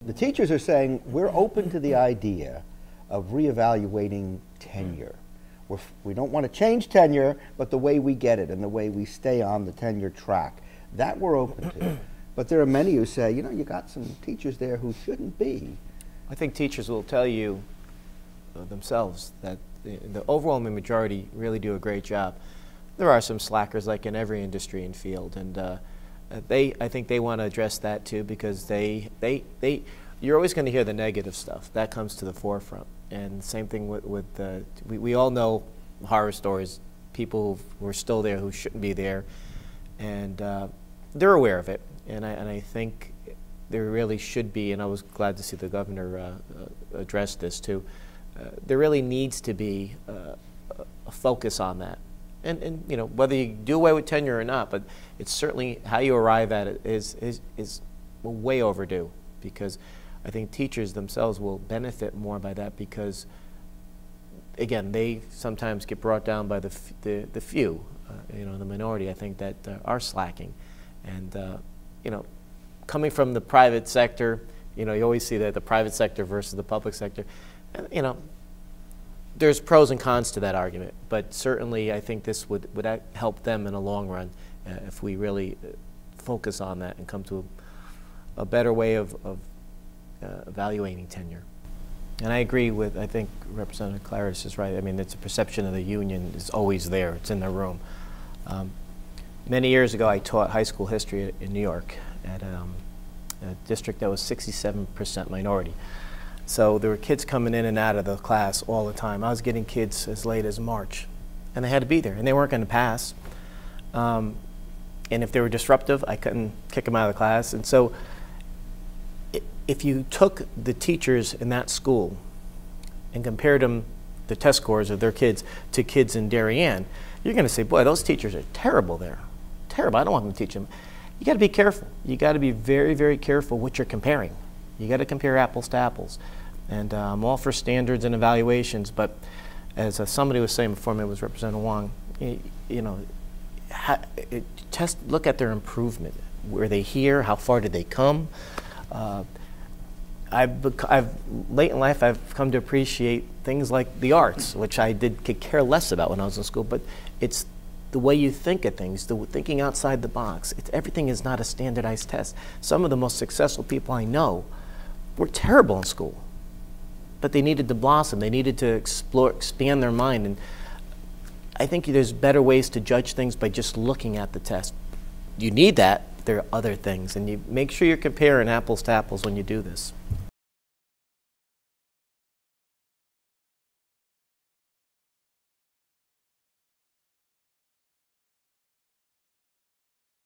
The teachers are saying we're open to the idea of reevaluating tenure. We don't want to change tenure, but the way we get it and the way we stay on the tenure track, that we're open to. But there are many who say, you know, you got some teachers there who shouldn't be. I think teachers will tell you themselves that the overwhelming majority really do a great job. There are some slackers, like in every industry and field, and I think they want to address that too, because you're always going to hear the negative stuff. That comes to the forefront. And same thing with we all know horror stories, people who are still there who shouldn't be there, and they're aware of it. And I think there really should be, and I was glad to see the governor address this too, there really needs to be a focus on that. And you know, whether you do away with tenure or not, but it's certainly how you arrive at it is way overdue, because I think teachers themselves will benefit more by that, because again, they sometimes get brought down by the few, you know, the minority, I think, that are slacking. And you know, coming from the private sector, you know, you always see that the private sector versus the public sector, you know, there's pros and cons to that argument, but certainly I think this would help them in the long run if we really focus on that and come to a better way of evaluating tenure. And I agree with, I think Representative Claris is right. I mean, it's a perception of the union is always there. It's in the room. Many years ago, I taught high school history in New York at a district that was 67% minority. So there were kids coming in and out of the class all the time. I was getting kids as late as March, and they had to be there, and they weren't going to pass. And if they were disruptive, I couldn't kick them out of the class. And so if you took the teachers in that school and compared them, the test scores of their kids, to kids in Darien, you're going to say, boy, those teachers are terrible there. Terrible. I don't want them to teach them. You got to be careful. You got to be very, very careful what you're comparing. You got to compare apples to apples. And I'm all for standards and evaluations, but as somebody was saying before me, was Representative Wong, you know, look at their improvement. Were they here? How far did they come? Late in life, I've come to appreciate things like the arts, which I could care less about when I was in school, but it's the way you think of things, the thinking outside the box. Everything is not a standardized test. Some of the most successful people I know were terrible in school, but they needed to blossom. They needed to expand their mind. And I think there's better ways to judge things by just looking at the test. You need that. There are other things, and you make sure you're comparing apples to apples when you do this.